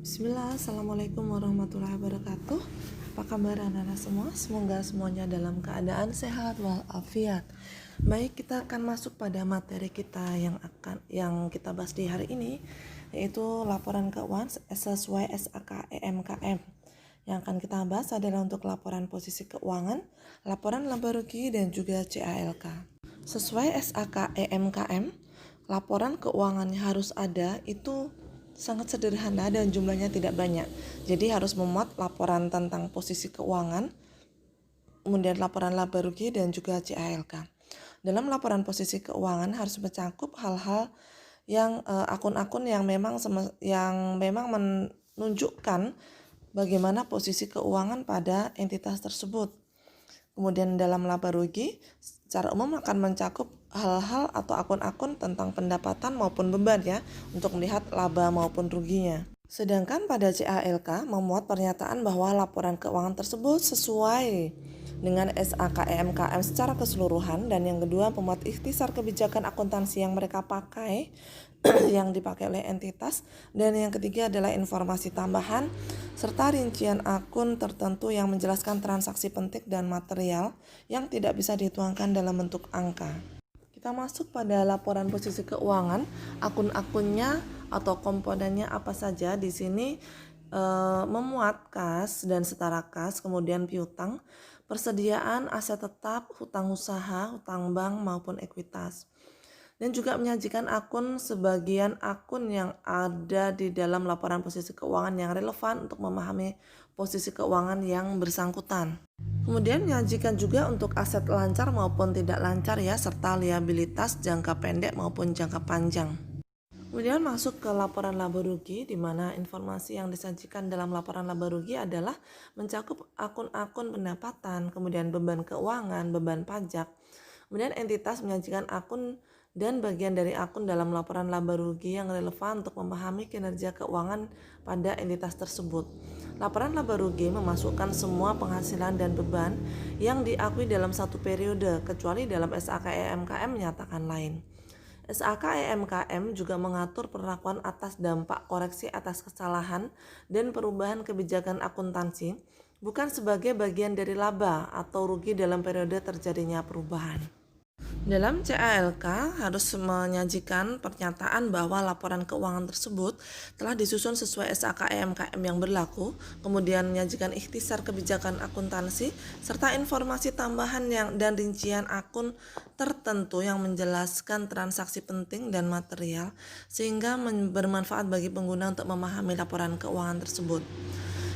Bismillah, Assalamualaikum warahmatullahi wabarakatuh. Apa kabar anak-anak semua? Semoga semuanya dalam keadaan sehat walafiat. Baik, kita akan masuk pada materi kita yang kita bahas di hari ini, yaitu laporan keuangan sesuai SAK EMKM. Yang akan kita bahas adalah untuk laporan posisi keuangan, laporan laba rugi, dan juga CALK. Sesuai SAK EMKM, laporan keuangannya harus ada itu sangat sederhana dan jumlahnya tidak banyak. Jadi harus memuat laporan tentang posisi keuangan, kemudian laporan laba rugi dan juga CALK. Dalam laporan posisi keuangan harus mencakup hal-hal yang akun-akun yang memang menunjukkan bagaimana posisi keuangan pada entitas tersebut. Kemudian dalam laba rugi, secara umum akan mencakup hal-hal atau akun-akun tentang pendapatan maupun beban ya, untuk melihat laba maupun ruginya. Sedangkan pada CALK memuat pernyataan bahwa laporan keuangan tersebut sesuai dengan SAK EMKM secara keseluruhan, dan yang kedua memuat ikhtisar kebijakan akuntansi yang mereka pakai yang dipakai oleh entitas, dan yang ketiga adalah informasi tambahan serta rincian akun tertentu yang menjelaskan transaksi penting dan material yang tidak bisa dituangkan dalam bentuk angka. Kita masuk pada laporan posisi keuangan. Akun-akunnya atau komponennya apa saja di sini memuat kas dan setara kas, kemudian piutang, persediaan aset tetap, hutang usaha, hutang bank maupun ekuitas. Dan juga menyajikan akun sebagian akun yang ada di dalam laporan posisi keuangan yang relevan untuk memahami posisi keuangan yang bersangkutan. Kemudian menyajikan juga untuk aset lancar maupun tidak lancar ya, serta liabilitas jangka pendek maupun jangka panjang. Kemudian masuk ke laporan laba rugi, di mana informasi yang disajikan dalam laporan laba rugi adalah mencakup akun-akun pendapatan, kemudian beban keuangan, beban pajak. Kemudian entitas menyajikan akun dan bagian dari akun dalam laporan laba rugi yang relevan untuk memahami kinerja keuangan pada entitas tersebut. Laporan laba rugi memasukkan semua penghasilan dan beban yang diakui dalam satu periode, kecuali dalam SAK EMKM menyatakan lain. SAK EMKM juga mengatur perlakuan atas dampak koreksi atas kesalahan dan perubahan kebijakan akuntansi, bukan sebagai bagian dari laba atau rugi dalam periode terjadinya perubahan. Dalam CALK harus menyajikan pernyataan bahwa laporan keuangan tersebut telah disusun sesuai SAK EMKM yang berlaku, kemudian menyajikan ikhtisar kebijakan akuntansi, serta informasi tambahan dan rincian akun tertentu yang menjelaskan transaksi penting dan material, sehingga bermanfaat bagi pengguna untuk memahami laporan keuangan tersebut,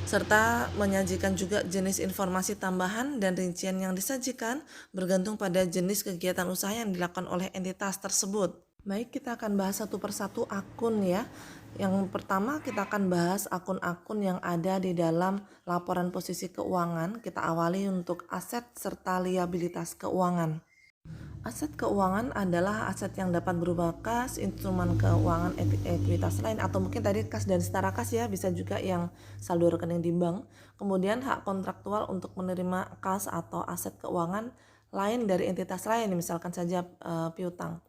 serta menyajikan juga jenis informasi tambahan dan rincian yang disajikan bergantung pada jenis kegiatan usaha yang dilakukan oleh entitas tersebut. Baik, kita akan bahas satu persatu akun ya. Yang pertama kita akan bahas akun-akun yang ada di dalam laporan posisi keuangan. Kita awali untuk aset serta liabilitas keuangan. Aset keuangan adalah aset yang dapat berupa kas, instrumen keuangan, ekuitas lain, atau mungkin tadi kas dan setara kas ya, bisa juga yang saldo rekening di bank. Kemudian hak kontraktual untuk menerima kas atau aset keuangan lain dari entitas lain, misalkan saja piutang.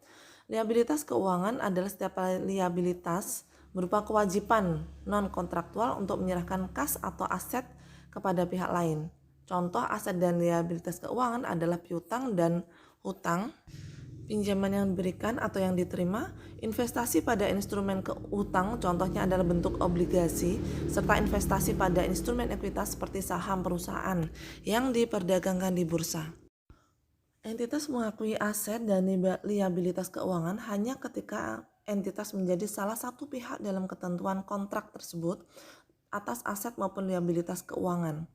Liabilitas keuangan adalah setiap liabilitas berupa kewajiban non kontraktual untuk menyerahkan kas atau aset kepada pihak lain. Contoh aset dan liabilitas keuangan adalah piutang dan hutang, pinjaman yang diberikan atau yang diterima, investasi pada instrumen hutang, contohnya adalah bentuk obligasi, serta investasi pada instrumen ekuitas seperti saham perusahaan yang diperdagangkan di bursa. Entitas mengakui aset dan liabilitas keuangan hanya ketika entitas menjadi salah satu pihak dalam ketentuan kontrak tersebut atas aset maupun liabilitas keuangan.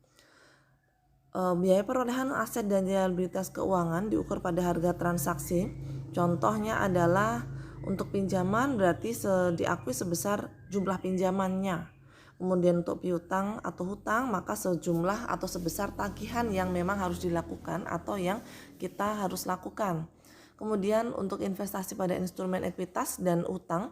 Biaya perolehan aset dan liabilitas keuangan diukur pada harga transaksi. Contohnya adalah untuk pinjaman berarti diakui sebesar jumlah pinjamannya. Kemudian untuk piutang atau hutang maka sejumlah atau sebesar tagihan yang memang harus dilakukan atau yang kita harus lakukan. Kemudian untuk investasi pada instrumen ekuitas dan utang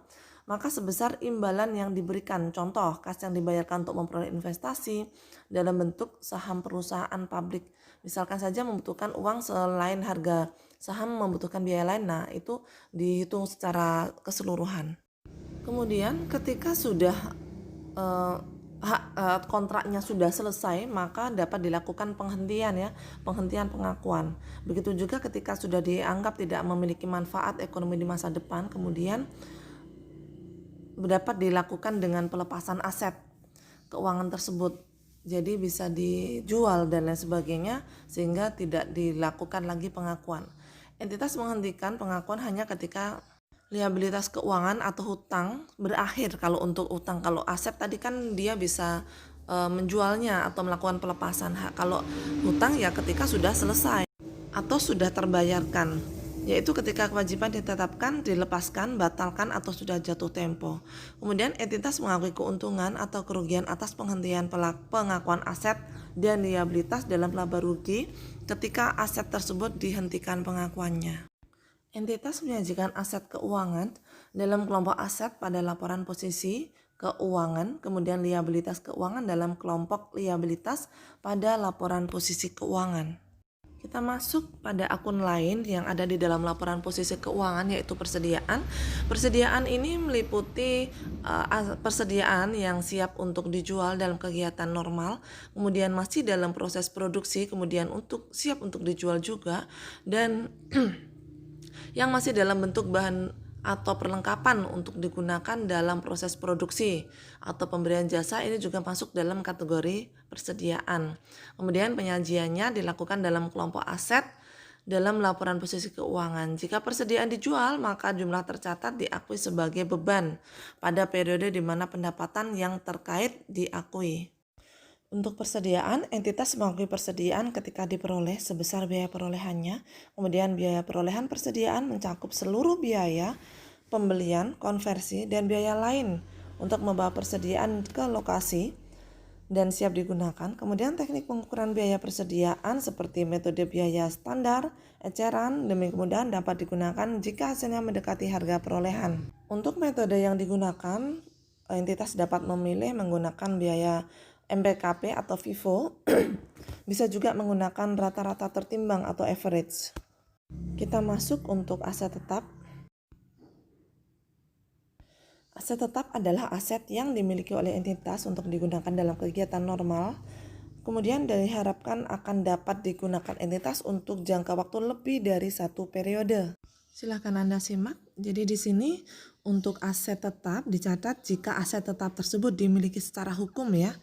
maka sebesar imbalan yang diberikan, contoh kas yang dibayarkan untuk memperoleh investasi dalam bentuk saham perusahaan publik, misalkan saja membutuhkan uang selain harga saham membutuhkan biaya lain, nah itu dihitung secara keseluruhan. Kemudian ketika sudah kontraknya sudah selesai, maka dapat dilakukan penghentian pengakuan. Begitu juga ketika sudah dianggap tidak memiliki manfaat ekonomi di masa depan, kemudian dapat dilakukan dengan pelepasan aset keuangan tersebut. Jadi bisa dijual dan lain sebagainya, sehingga tidak dilakukan lagi pengakuan. Entitas menghentikan pengakuan hanya ketika liabilitas keuangan atau hutang berakhir. Kalau untuk hutang, kalau aset tadi kan dia bisa menjualnya atau melakukan pelepasan hak. Kalau hutang ya ketika sudah selesai atau sudah terbayarkan, yaitu ketika kewajiban ditetapkan, dilepaskan, batalkan, atau sudah jatuh tempo. Kemudian entitas mengakui keuntungan atau kerugian atas penghentian pengakuan aset dan liabilitas dalam laba rugi ketika aset tersebut dihentikan pengakuannya. Entitas menyajikan aset keuangan dalam kelompok aset pada laporan posisi keuangan, kemudian liabilitas keuangan dalam kelompok liabilitas pada laporan posisi keuangan. Kita masuk pada akun lain yang ada di dalam laporan posisi keuangan, yaitu persediaan. Persediaan ini meliputi persediaan yang siap untuk dijual dalam kegiatan normal, kemudian masih dalam proses produksi, kemudian siap untuk dijual juga, dan yang masih dalam bentuk bahan atau perlengkapan untuk digunakan dalam proses produksi atau pemberian jasa, ini juga masuk dalam kategori persediaan. Kemudian penyajiannya dilakukan dalam kelompok aset dalam laporan posisi keuangan. Jika persediaan dijual, maka jumlah tercatat diakui sebagai beban pada periode di mana pendapatan yang terkait diakui. Untuk persediaan, entitas mengakui persediaan ketika diperoleh sebesar biaya perolehannya. Kemudian biaya perolehan persediaan mencakup seluruh biaya pembelian, konversi, dan biaya lain untuk membawa persediaan ke lokasi dan siap digunakan. Kemudian teknik pengukuran biaya persediaan seperti metode biaya standar, eceran, demi kemudahan dapat digunakan jika hasilnya mendekati harga perolehan. Untuk metode yang digunakan, entitas dapat memilih menggunakan biaya MPKP atau FIFO, bisa juga menggunakan rata-rata tertimbang atau average. Kita masuk untuk aset tetap. Aset tetap adalah aset yang dimiliki oleh entitas untuk digunakan dalam kegiatan normal, kemudian diharapkan akan dapat digunakan entitas untuk jangka waktu lebih dari satu periode. Silahkan Anda simak. Jadi di sini untuk aset tetap dicatat jika aset tetap tersebut dimiliki secara hukum ya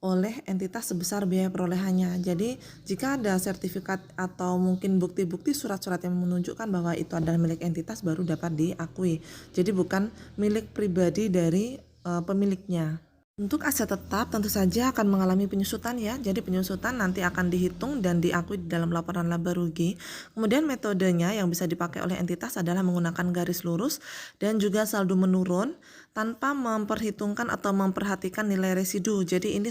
oleh entitas sebesar biaya perolehannya. Jadi jika ada sertifikat atau mungkin bukti-bukti surat-surat yang menunjukkan bahwa itu adalah milik entitas, baru dapat diakui. Jadi bukan milik pribadi dari pemiliknya. Untuk aset tetap tentu saja akan mengalami penyusutan ya. Jadi penyusutan nanti akan dihitung dan diakui di dalam laporan laba rugi. Kemudian metodenya yang bisa dipakai oleh entitas adalah menggunakan garis lurus dan juga saldo menurun tanpa memperhitungkan atau memperhatikan nilai residu. Jadi ini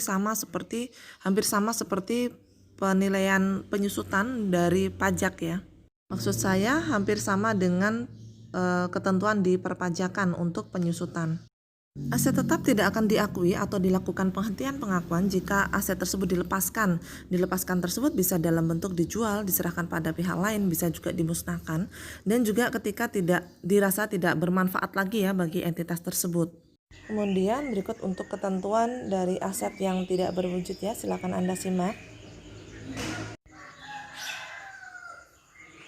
hampir sama seperti penilaian penyusutan dari pajak ya. Maksud saya hampir sama dengan ketentuan di perpajakan untuk penyusutan. Aset tetap tidak akan diakui atau dilakukan penghentian pengakuan jika aset tersebut dilepaskan. Dilepaskan tersebut bisa dalam bentuk dijual, diserahkan pada pihak lain, bisa juga dimusnahkan, dan juga ketika dirasa tidak bermanfaat lagi ya bagi entitas tersebut. Kemudian berikut untuk ketentuan dari aset yang tidak berwujud ya, silakan Anda simak.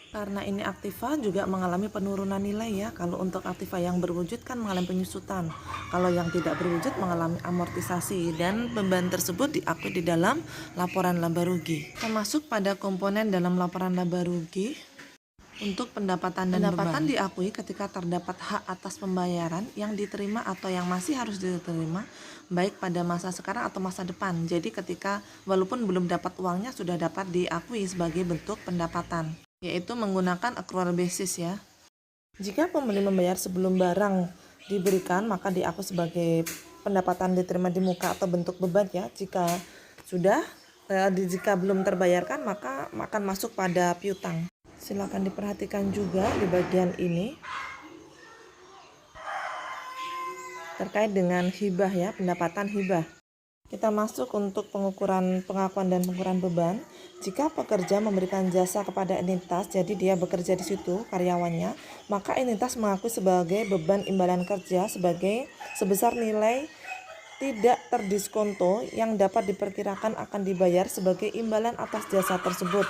Karena ini aktiva juga mengalami penurunan nilai ya. Kalau untuk aktiva yang berwujud kan mengalami penyusutan. Kalau yang tidak berwujud mengalami amortisasi, dan beban tersebut diakui di dalam laporan laba rugi. Termasuk pada komponen dalam laporan laba rugi untuk pendapatan dan beban. Diakui ketika terdapat hak atas pembayaran yang diterima atau yang masih harus diterima baik pada masa sekarang atau masa depan. Jadi ketika walaupun belum dapat uangnya sudah dapat diakui sebagai bentuk pendapatan, yaitu menggunakan accrual basis ya. Jika pembeli membayar sebelum barang diberikan, maka diakui sebagai pendapatan diterima di muka atau bentuk beban ya. Jika belum terbayarkan, maka akan masuk pada piutang. Silakan diperhatikan juga di bagian ini terkait dengan hibah ya, pendapatan hibah. Kita masuk untuk pengukuran pengakuan dan pengukuran beban. Jika pekerja memberikan jasa kepada entitas, jadi dia bekerja di situ karyawannya, maka entitas mengakui sebagai beban imbalan kerja sebesar nilai tidak terdiskonto yang dapat diperkirakan akan dibayar sebagai imbalan atas jasa tersebut.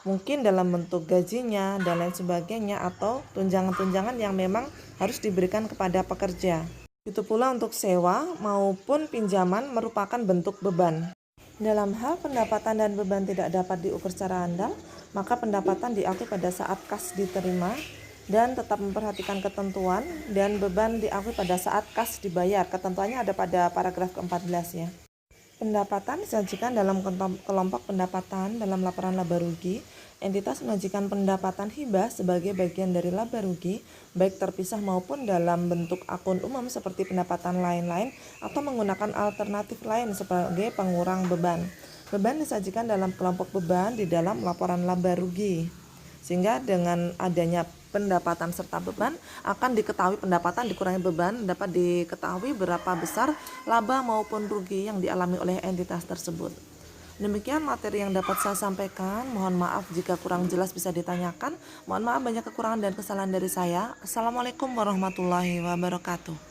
Mungkin dalam bentuk gajinya dan lain sebagainya, atau tunjangan-tunjangan yang memang harus diberikan kepada pekerja. Itu pula untuk sewa maupun pinjaman merupakan bentuk beban. Dalam hal pendapatan dan beban tidak dapat diukur secara handal, maka pendapatan diakui pada saat kas diterima dan tetap memperhatikan ketentuan, dan beban diakui pada saat kas dibayar. Ketentuannya ada pada paragraf ke-14 ya. Pendapatan disajikan dalam kelompok pendapatan dalam laporan laba rugi. Entitas menyajikan pendapatan hibah sebagai bagian dari laba rugi, baik terpisah maupun dalam bentuk akun umum seperti pendapatan lain-lain, atau menggunakan alternatif lain sebagai pengurang beban. Beban disajikan dalam kelompok beban di dalam laporan laba rugi. Sehingga dengan adanya pendapatan serta beban akan diketahui pendapatan dikurangi beban, dapat diketahui berapa besar laba maupun rugi yang dialami oleh entitas tersebut. Demikian materi yang dapat saya sampaikan. Mohon maaf jika kurang jelas, bisa ditanyakan. Mohon maaf banyak kekurangan dan kesalahan dari saya. Assalamualaikum warahmatullahi wabarakatuh.